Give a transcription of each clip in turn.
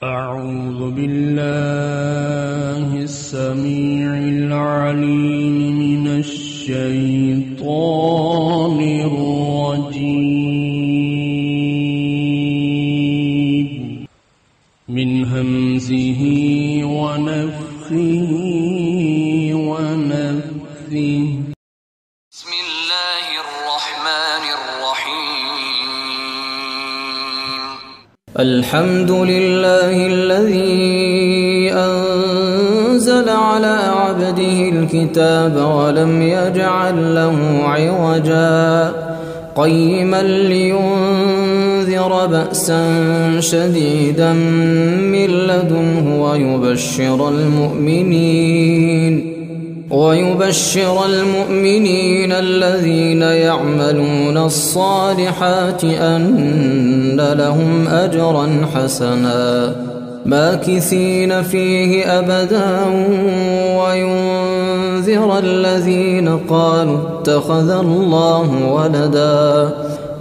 أعوذ بالله السميع العليم من الشيطان الرجيم من همزه ونفخه ونفثه. بسم الله الرحمن الرحيم. الحمد لله الذي أنزل على عبده الكتاب ولم يجعل له عوجا قيما لينذر بأسا شديدا من لدنه ويبشر المؤمنين الذين يعملون الصالحات أن لهم أجرا حسنا ماكثين فيه أبدا وينذر الذين قالوا اتخذ الله ولدا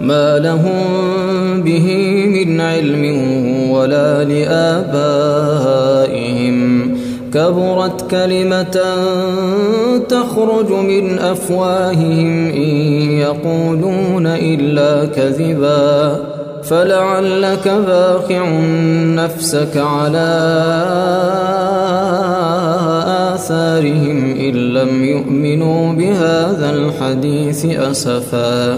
ما لهم به من علم ولا لآبائهم كبرت كلمة تخرج من أفواههم إن يقولون إلا كذبا فلعلك باخع نفسك على آثارهم إن لم يؤمنوا بهذا الحديث أسفا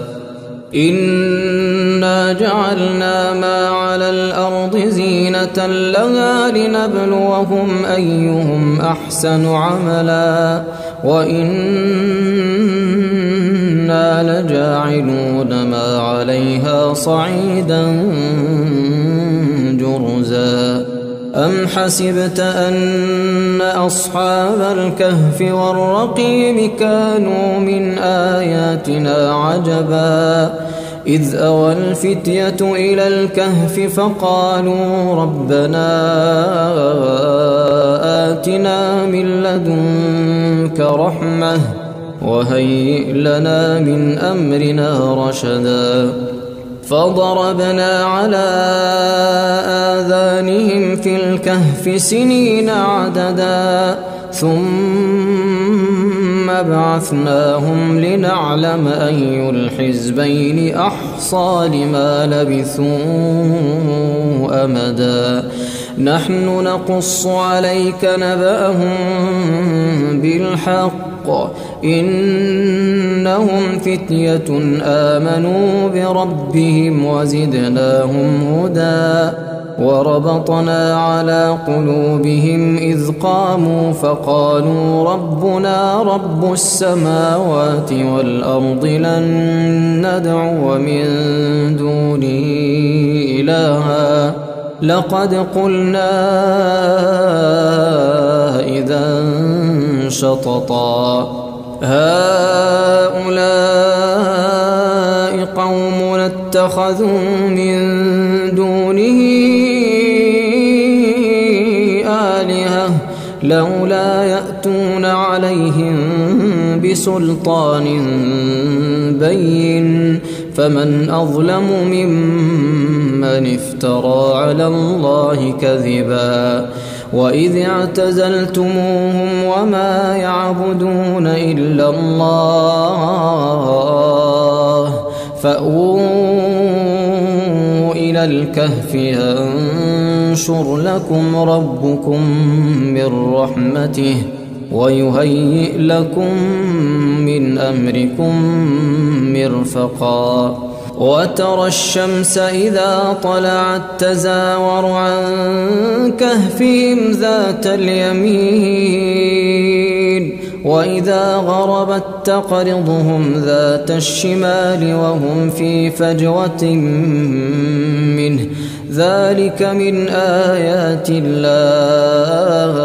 إنا جعلنا ما على الأرض زينة لها لنبلوهم أيهم أحسن عملا وإنا لجاعلون ما عليها صعيدا جرزا أم حسبت أن أصحاب الكهف والرقيم كانوا من آياتنا عجبا إذ أوى الفتية إلى الكهف فقالوا ربنا آتنا من لدنك رحمة وهيئ لنا من أمرنا رشدا فضربنا على آذانهم في الكهف سنين عددا ثم بعثناهم لنعلم أي الحزبين أحصى لما لبثوا أمدا نحن نقص عليك نبأهم بالحق إنهم فتية آمنوا بربهم وزدناهم هدى وربطنا على قلوبهم إذ قاموا فقالوا ربنا رب السماوات والأرض لن ندعو من دونه إلها لقد قلنا إذا شططا هؤلاء قوم اتخذوا من دونه آلهة لولا يأتون عليهم بسلطان بين فمن أظلم ممن افترى على الله كذبا وإذ اعتزلتموهم وما يعبدون إلا الله فأووا إلى الكهف ينشر لكم ربكم من رحمته ويهيئ لكم من أمركم مرفقا وترى الشمس إذا طلعت تزاور عن كهفهم ذات اليمين وإذا غربت تقرضهم ذات الشمال وهم في فجوة منه ذلك من آيات الله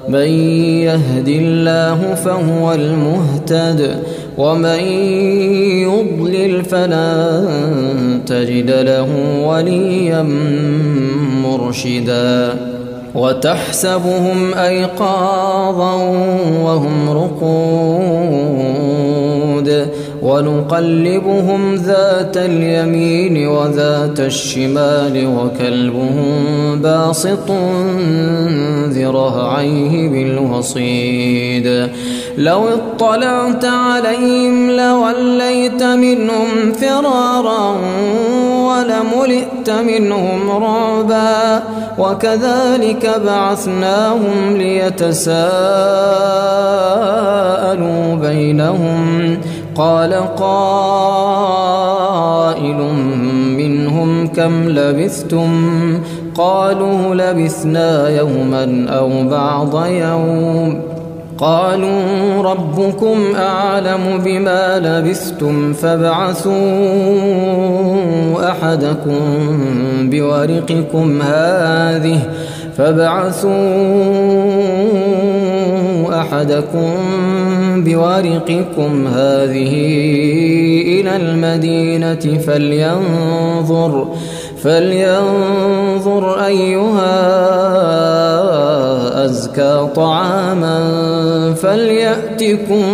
من يهد الله فهو المهتد ومن يضلل فلن تجد له وليا مرشدا وتحسبهم أيقاظا وهم رقود ونقلبهم ذات اليمين وذات الشمال وكلبهم باسط ذراعيه بالوصيد لو اطلعت عليهم لوليت منهم فرارا ولملئت منهم رعبا وكذلك بعثناهم ليتساءلوا بينهم قال قائل منهم كم لبثتم قالوا لبثنا يوما أو بعض يوم قالوا ربكم أعلم بما لبثتم فابعثوا أحدكم بورقكم هذه إلى المدينة فلينظر أيها أزكى طعاما فليأتكم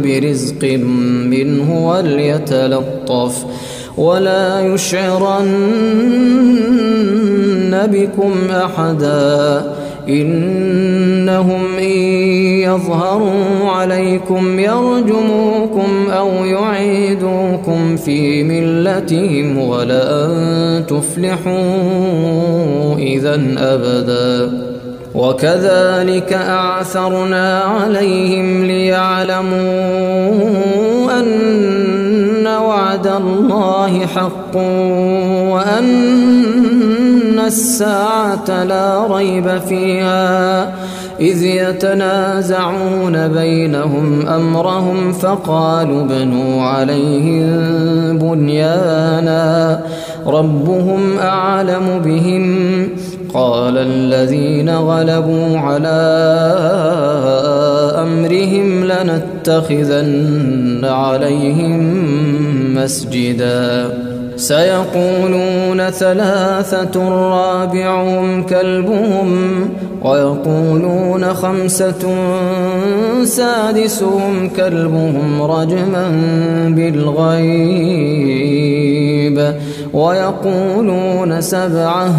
برزق منه وليتلطف ولا يشعرن بكم أحدا إنهم إن يظهروا عليكم يرجموكم أو يعيدوكم في ملتهم ولن تفلحوا إذا أبدا وكذلك أعثرنا عليهم ليعلموا أن وعد الله حق وأن الساعة لا ريب فيها إذ يتنازعون بينهم أمرهم فقالوا ابنوا عليهم بنيانا ربهم أعلم بهم قال الذين غلبوا على أمرهم لنتخذن عليهم مسجدا سيقولون ثلاثة رابعهم كلبهم ويقولون خمسة سادسهم كلبهم رجما بالغيب ويقولون سبعة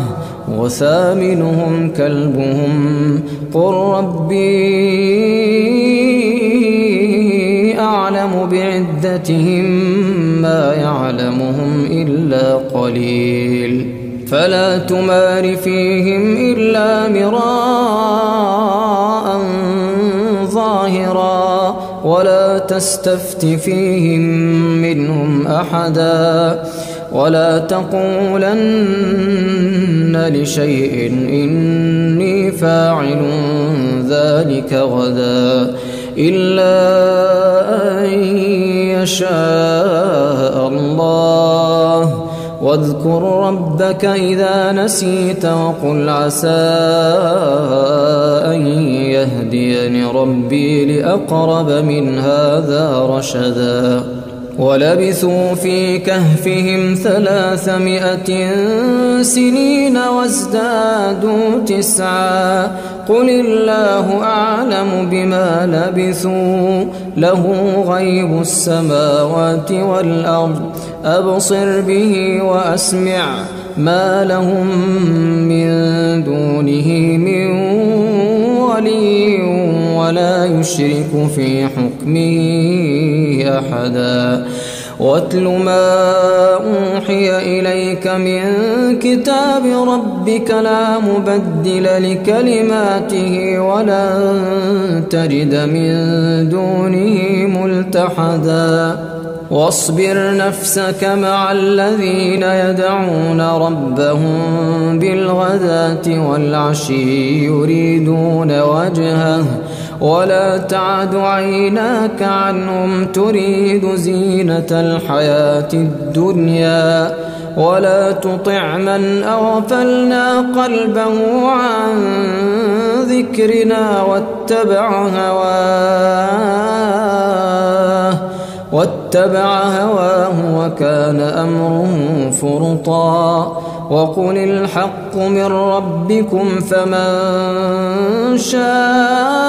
وثامنهم كلبهم قل ربي أعلم بعدتهم ما يعلمهم إلا قليل فلا تمار فيهم إلا مراء ظاهرا ولا تستفت فيهم منهم أحدا ولا تقولن لشيء إني فاعل ذلك غدا إلا أن يشاء الله واذكر ربك إذا نسيت وقل عسى أن يهديني ربي لأقرب من هذا رشدا ولبثوا في كهفهم 300 سنين وازدادوا 9 قل الله أعلم بما لبثوا له غيب السماوات والأرض أبصر به وأسمع ما لهم من دونه من ولي ولا يشرك في حكمه أحدا واتل ما أوحي إليك من كتاب ربك لا مبدل لكلماته ولن تجد من دونه ملتحدا واصبر نفسك مع الذين يدعون ربهم بالغداة والعشي يريدون وجهه ولا تعد عيناك عنهم تريد زينة الحياة الدنيا ولا تطع من أغفلنا قلبه عن ذكرنا واتبع هواه وكان أمره فرطا وقل الحق من ربكم فمن شاء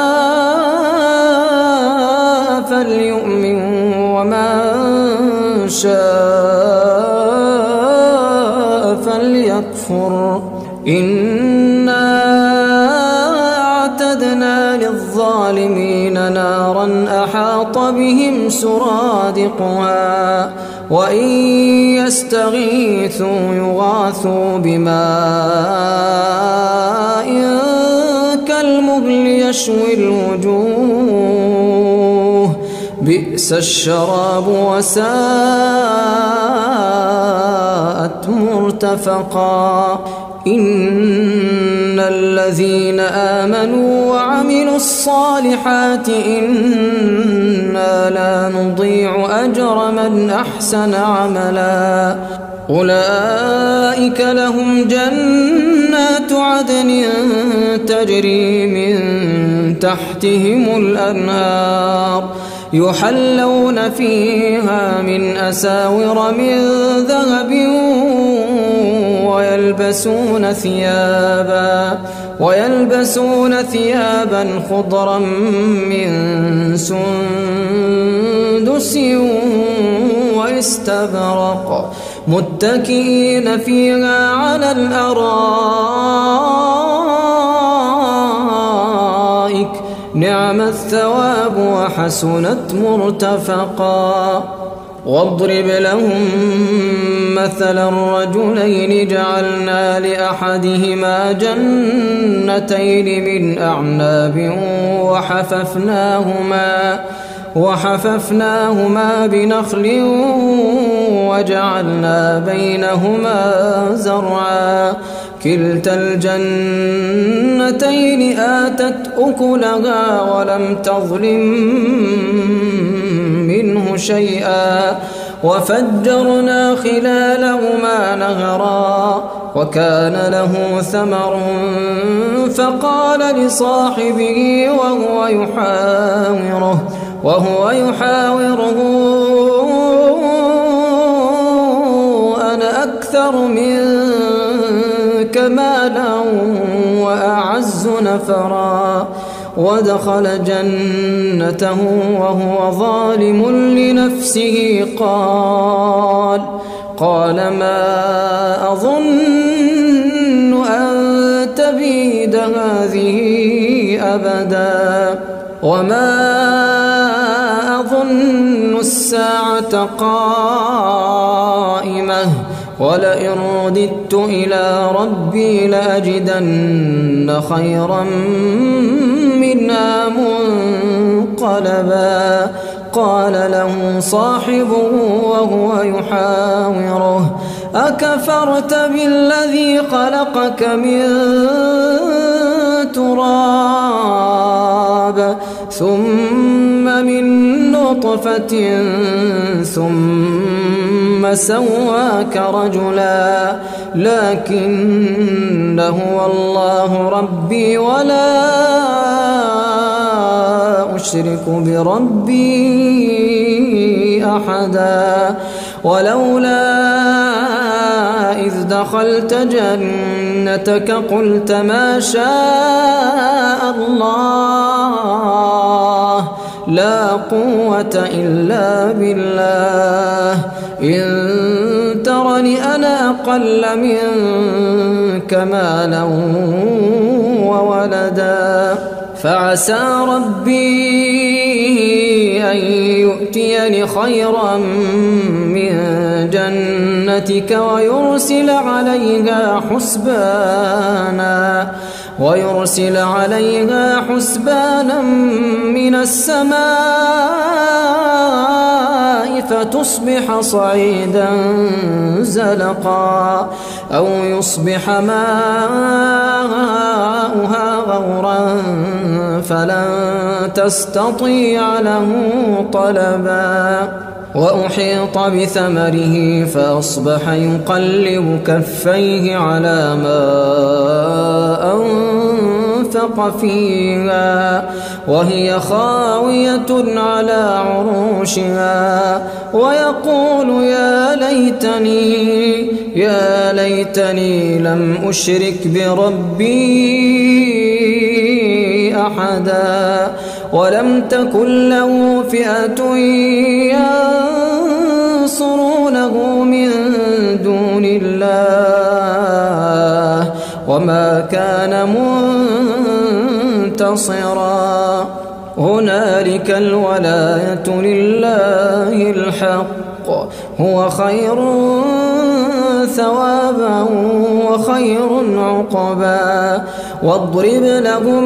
فليؤمن ومن شاء فليكفر إنا أعتدنا للظالمين نارا أحاط بهم سرادقها وإن يستغيثوا يغاثوا بماء كالمهل يشوي الوجوه بئس الشراب وساءت مرتفقا إن الذين آمنوا وعملوا الصالحات إنا لا نضيع أجر من أحسن عملا أولئك لهم جنات عدن تجري من تحتهم الأنهار يحلون فيها من أساور من ذهب ويلبسون ثيابا خضرا من سندس واستبرق متكئين فيها على الأرائك نعم الثواب وحسنت مرتفقا واضرب لهم مثلا الرجلين جعلنا لأحدهما جنتين من أعناب وحففناهما بنخل وجعلنا بينهما زرعا كلتا الجنتين آتت أكلها ولم تظلم منه شيئا وفجرنا خلالهما نهرا وكان له ثمر فقال لصاحبه وهو يحاوره أنا أكثر منك مالا وأعز نفرا ودخل جنته وهو ظالم لنفسه قال ما أظن أن تبيد هذه أبدا وما أظن الساعة قائمة ولئن رددت إلى ربي لأجدن خيرا منها منقلبا قال له صاحبه وهو يحاوره أكفرت بالذي خلقك من تراب ثم من نطفة ثم سواك رجلا لكن هو الله ربي ولا أشرك بربي أحدا ولولا إذ دخلت جنتك قلت ما شاء الله لا قوة إلا بالله إن ترني أنا أقل منك مالا وولدا فعسى ربي أن يؤتيني خيرا من جنتك ويرسل عليها حسبانا من السماء فتصبح صعيدا زلقا أو يصبح ماؤها غورا فلن تستطيع له طلبا وأحيط بثمره فأصبح يقلب كفيه على ما أنفق فيها وهي خاوية على عروشها ويقول يا ليتني لم أشرك بربي أحدا ولم تكن له فئة ينصرونه من دون الله وما كان منتصرا هنالك الولاية لله الحق هو خير ثوابا وخير عقبا واضرب لهم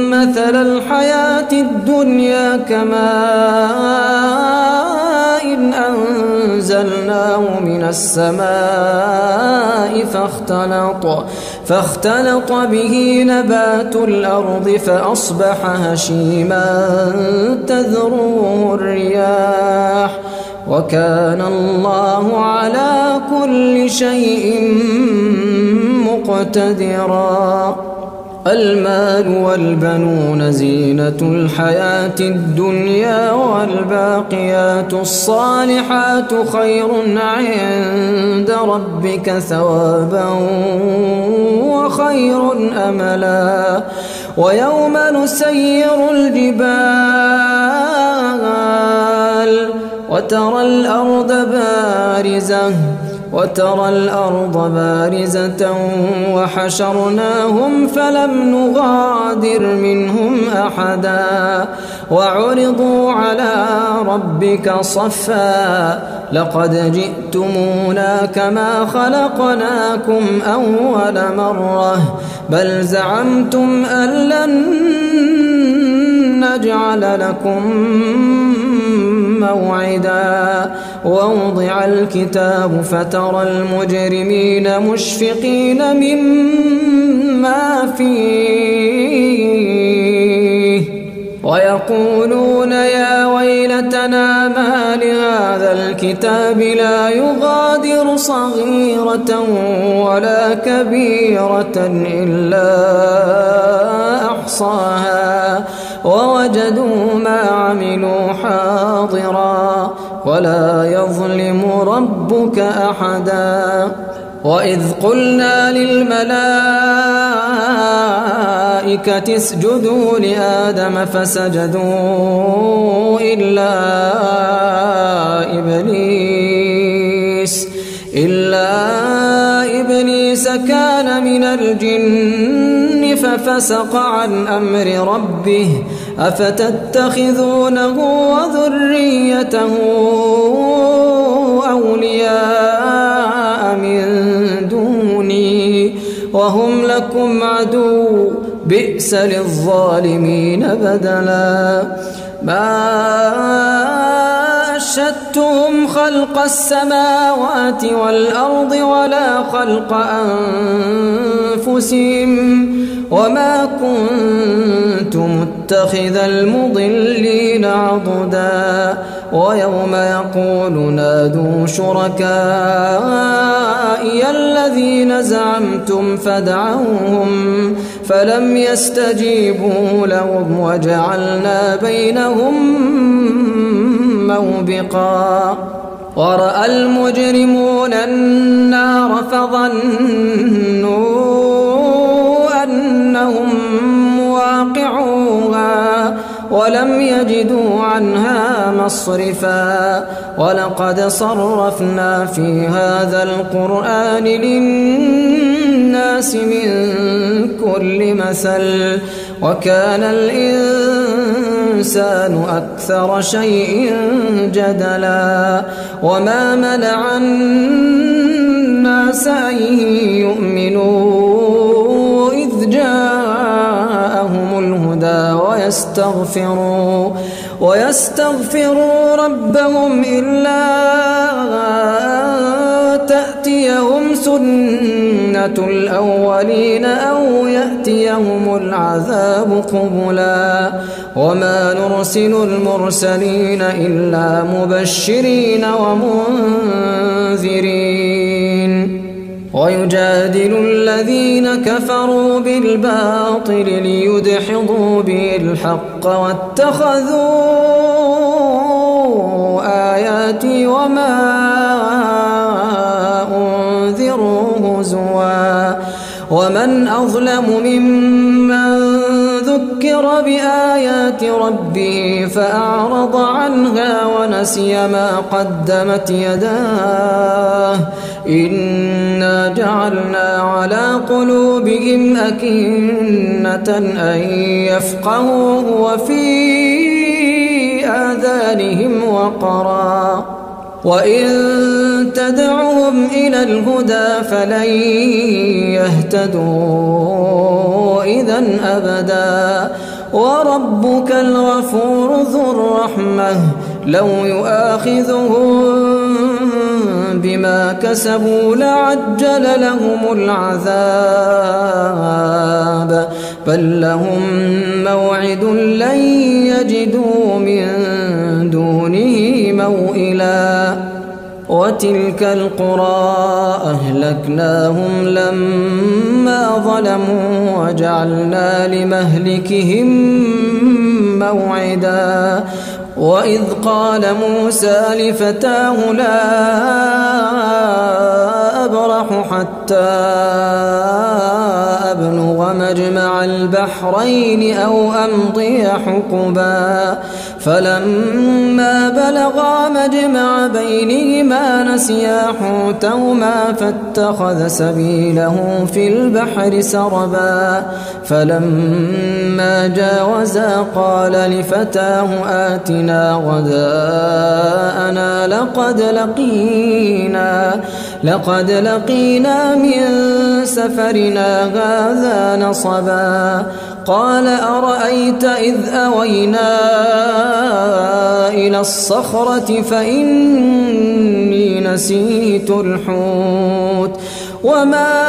مثل الحياة الدنيا كماء أنزلناه من السماء فاختلط به نبات الأرض فأصبح هشيما تذروه الرياح وكان الله على كل شيء مقتدرا المال والبنون زينة الحياة الدنيا والباقيات الصالحات خير عند ربك ثوابا وخير أملا ويوم نسير الجبال وترى الأرض بارزة وحشرناهم فلم نغادر منهم أحدا وعرضوا على ربك صفا لقد جئتمونا كما خلقناكم أول مرة بل زعمتم أن لن نجعل لكم موعدا ووضع الكتاب فترى المجرمين مشفقين مما فيه ويقولون يا ويلتنا ما لهذا الكتاب لا يغادر صغيرة ولا كبيرة إلا أحصاها ووجدوا ما عملوا حاضرا ولا يظلم ربك أحدا وإذ قلنا للملائكة اسجدوا لآدم فسجدوا إلا إبليس كان من الجن ففسق عن أمر ربه أفتتخذونه وذريته أولياء من دوني وهم لكم عدو بئس للظالمين بدلا ما أشهدتهم خلق السماوات والأرض ولا خلق أنفسهم وما كنت متخذ المضلين عضدا ويوم يقول نادوا شركائي الذين زعمتم فدعوهم فلم يستجيبوا لهم وجعلنا بينهم موبقا ورأى المجرمون النار فظنوا أنهم مواقعوها ولم يجدوا عنها مصرفا ولقد صرفنا في هذا القرآن للناس من كل مثل وكان الإنسان أكثر شيء جدلا وما منع الناس أن يؤمنوا إذ جاءهم الهدى ويستغفروا ربهم إلا تأتيهم سنة الأولين أو يأتيهم العذاب قبلا وما نرسل المرسلين إلا مبشرين ومنذرين ويجادل الذين كفروا بالباطل ليدحضوا به الحق واتخذوا آياتي وما أنذروا هزوا ومن أظلم ممن ذكر بآيات ربه فأعرض عنها ونسي ما قدمت يداه إنا جعلنا على قلوبهم أكنة أن يفقهوه وفي آذانهم وقرا وإن تدعهم إلى الهدى فلن يهتدوا إذن أبدا وربك الغفور ذو الرحمة لو يؤاخذهم بما كسبوا لعجل لهم العذاب بل لهم موعد لن يجدوا من دونه موئلا وتلك القرى أهلكناهم لما ظلموا وجعلنا لمهلكهم موعدا وإذ قال موسى لفتاه لا أبرح حتى أبلغ مجمع البحرين أو أمضي حقبا فلما بلغا مجمع بينهما نسيا حوتهما فاتخذ سبيله في البحر سربا فلما جاوزا قال لفتاه آتنا غداءنا لقد لقينا من سفرنا هذا نصبا قال أرأيت إذ أوينا إلى الصخرة فإني نسيت الحوت وما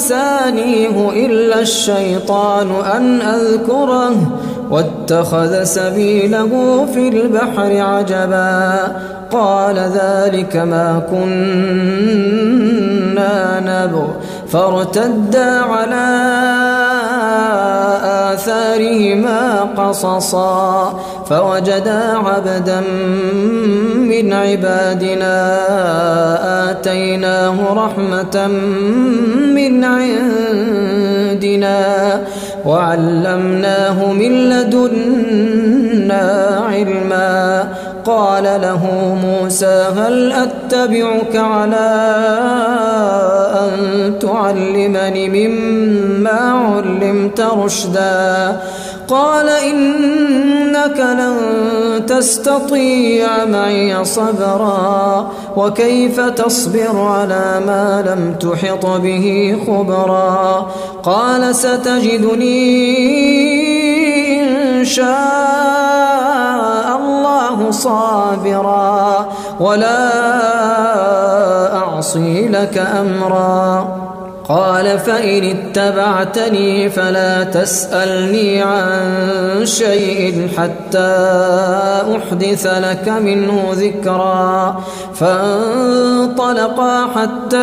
أنسانيه إلا الشيطان أن أذكره واتخذ سبيله في البحر عجبا قال ذلك ما كنا نبغ فارتدا على آثارهما قصصا فوجدا عبدا من عبادنا آتيناه رحمة من عندنا وعلمناه من لدنا علما قال له موسى هل أتبعك على أن تعلمني مما علمت رشدا قال إنك لن تستطيع معي صبرا وكيف تصبر على ما لم تحط به خبرا قال ستجدني إن شاء الله صابرا ولا أعصي لك أمرا قال فإن اتبعتني فلا تسألني عن شيء حتى أحدث لك منه ذكرا فانطلقا حتى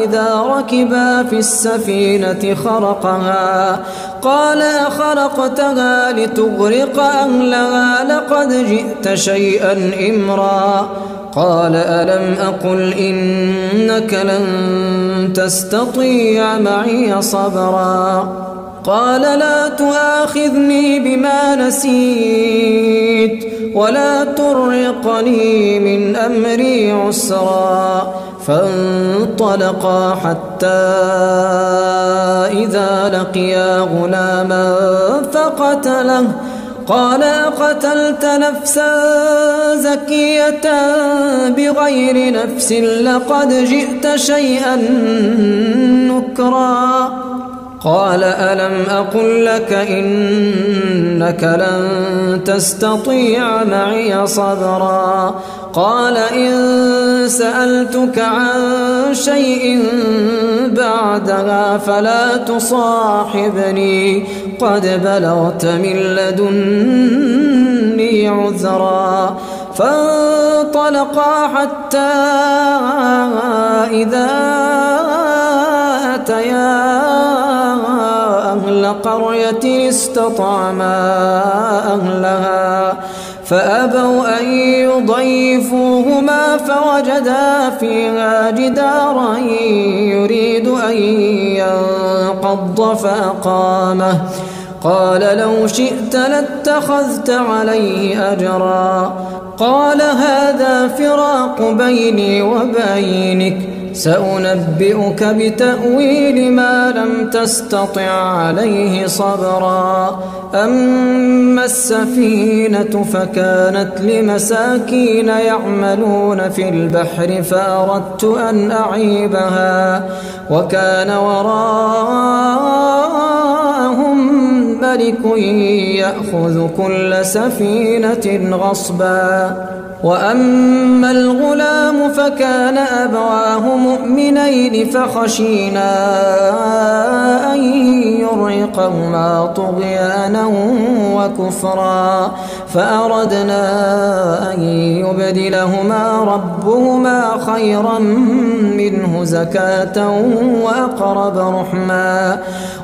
إذا ركبا في السفينة خرقها قال أخرقتها لتغرق أهلها لقد جئت شيئا إمرا قال ألم أقل إنك لن تستطيع معي صبرا قال لا تؤاخذني بما نسيت ولا ترهقني من أمري عسرا فانطلقا حتى إذا لقيا غلاما فقتله قال أقتلت نفسا زكية بغير نفس لقد جئت شيئا نكرا قال ألم أقل لك إنك لن تستطيع معي صبرا قال إن سألتك عن شيء بعدها فلا تصاحبني قد بلغت من لدني عذرا فانطلقا حتى إذا أتيا أهل قرية استطعما أهلها فأبوا أن يضيفوهما فوجدا فيها جدارا يريد أن ينقض فأقامه قال لو شئت لاتخذت عليه أجرا قال هذا فراق بيني وبينك سأنبئك بتأويل ما لم تستطع عليه صبرا أما السفينة فكانت لمساكين يعملون في البحر فأردت أن أعيبها وكان وراءهم ملك يأخذ كل سفينة غصبا وأما الغلام فكان أبواه مؤمنين فخشينا أن يرهقهما طغيانا وكفرا فأردنا أن يبدلهما ربهما خيرا منه زكاة وأقرب رحما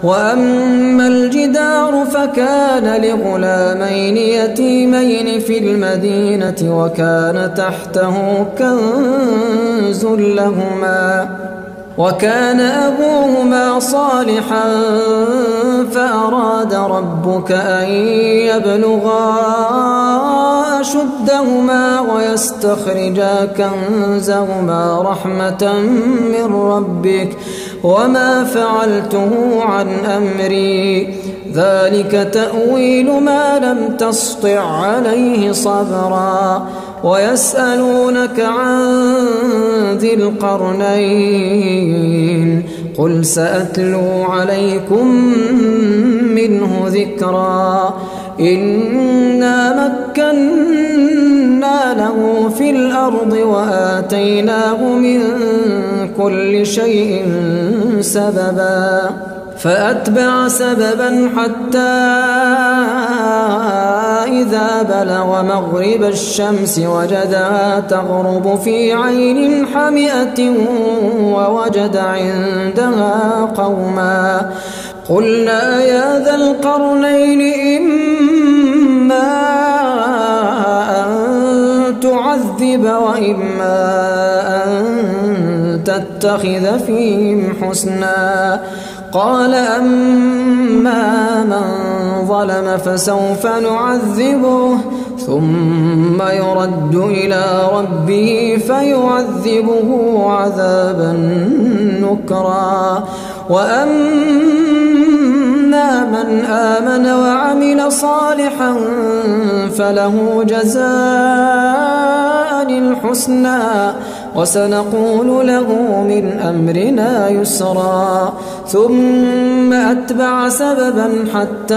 وأما الجدار فكان لغلامين يتيمين في المدينة وكان تحته كنز لهما وكان أبوهما صالحا فأراد ربك أن يبلغا أشدهما ويستخرجا كنزهما رحمة من ربك وما فعلته عن أمري ذلك تأويل ما لم تسطع عليه صبرا ويسألونك عن ذي القرنين قل سأتلو عليكم منه ذكرا إنا مكنا له في الأرض وآتيناه من كل شيء سببا فأتبع سببا حتى إذا بلغ مغرب الشمس وجدها تغرب في عين حمئة ووجد عندها قوما قلنا يا ذا القرنين إما أن تعذب وإما أن تتخذ فيهم حسنا قال أما من ظلم فسوف نعذبه ثم يرد إلى ربه فيعذبه عذابا نكرا وأما من آمن وعمل صالحا فله جزاء الحسنى وسنقول له من أمرنا يسرا ثم أتبع سببا حتى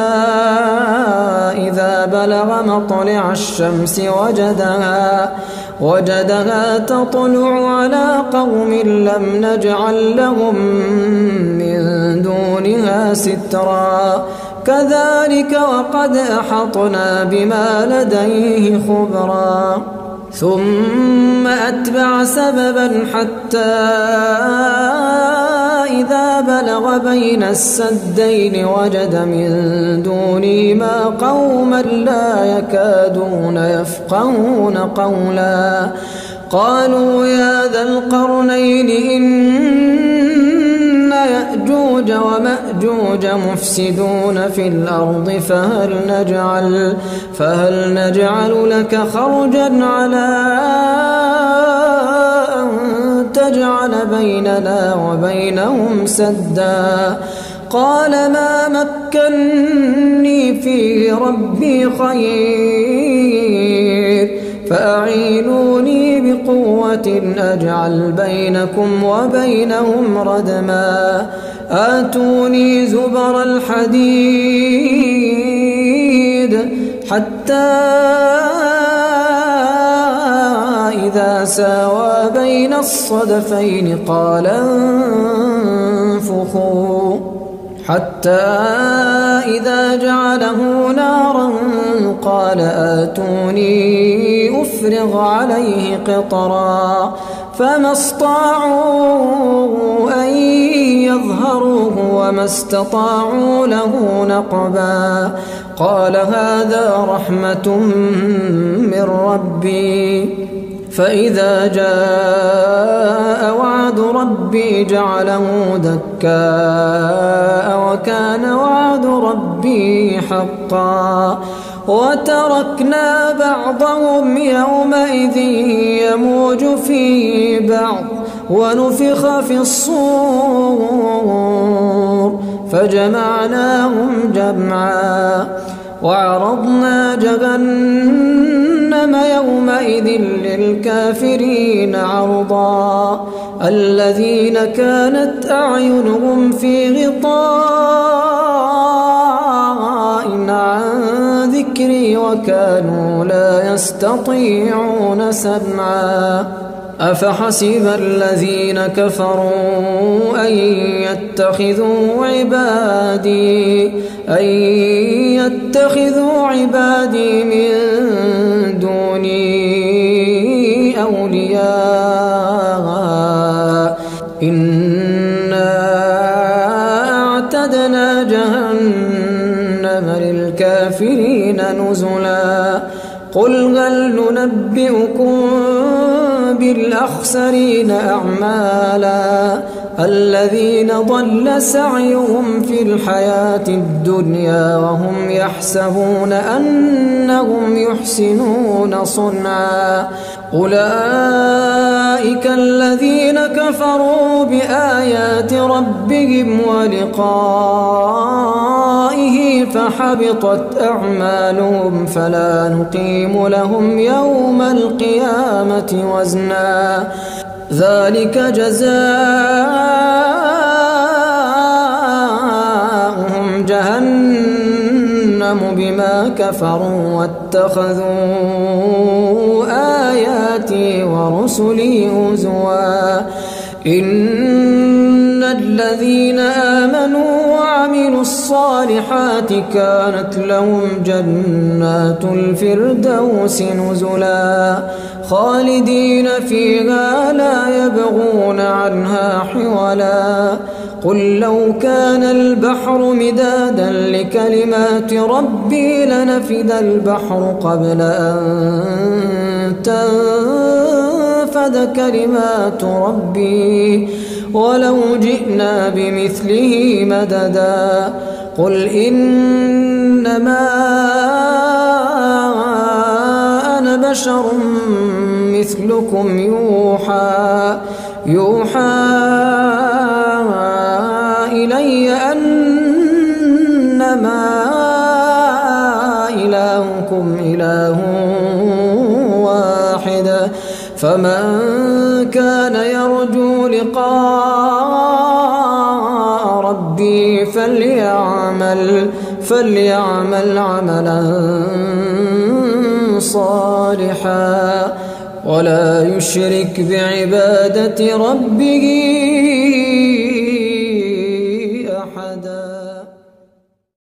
إذا بلغ مطلع الشمس وجدها تطلع على قوم لم نجعل لهم من دونها سترا كذلك وقد أحطنا بما لديه خبرا ثم أتبع سببا حتى إذا بلغ بين السدين وجد من دونهما قوما لا يكادون يفقهون قولا قالوا يا ذا القرنين إن يأجوج ومأجوج مفسدون في الأرض فهل نجعل لك خرجا على أن تجعل بيننا وبينهم سدا قال ما مكني فيه ربي خير فأعينوني بقوة أجعل بينكم وبينهم ردما آتوني زبر الحديد حتى إذا ساوى بين الصدفين قال انفخوا حتى إذا جعله نارا قال آتوني أفرغ عليه قطرا فما استطاعوا أن ليظهروه وما استطاعوا له نقبا قال هذا رحمة من ربي فإذا جاء وعد ربي جعله دكاء وكان وعد ربي حقا وتركنا بعضهم يومئذ يموج في بعض ونفخ في الصور فجمعناهم جمعا وعرضنا جهنم يومئذ للكافرين عرضا الذين كانت أعينهم في غطاء عن ذكري وكانوا لا يستطيعون سمعا أفحسب الذين كفروا أن يتخذوا عبادي من دوني أولياء إنا أعتدنا جهنم للكافرين نزلا قل هل ننبئكم بالأخسرين أعمالا الذين ضل سعيهم في الحياة الدنيا وهم يحسبون أنهم يحسنون صنعا أولئك الذين كفروا بآيات ربهم ولقائه فحبطت أعمالهم فلا نقيم لهم يوم القيامة وزنا ذلك جزاؤهم جهنم بما كفروا واتخذوا آياتي ورسلي هزوا إن الذين آمنوا وعملوا الصالحات كانت لهم جنات الفردوس نزلا خالدين فيها لا يبغون عنها حولا قل لو كان البحر مدادا لكلمات ربي لنفد البحر قبل أن تنفد كلمات ربي ولو جئنا بمثله مددا قل إنما أنا بشر مثلكم يوحى إلي أنما إلهكم إله واحد فمن كان يرجو لقاء ربي فليعمل عملا صالحا ولا يشرك بعبادة ربه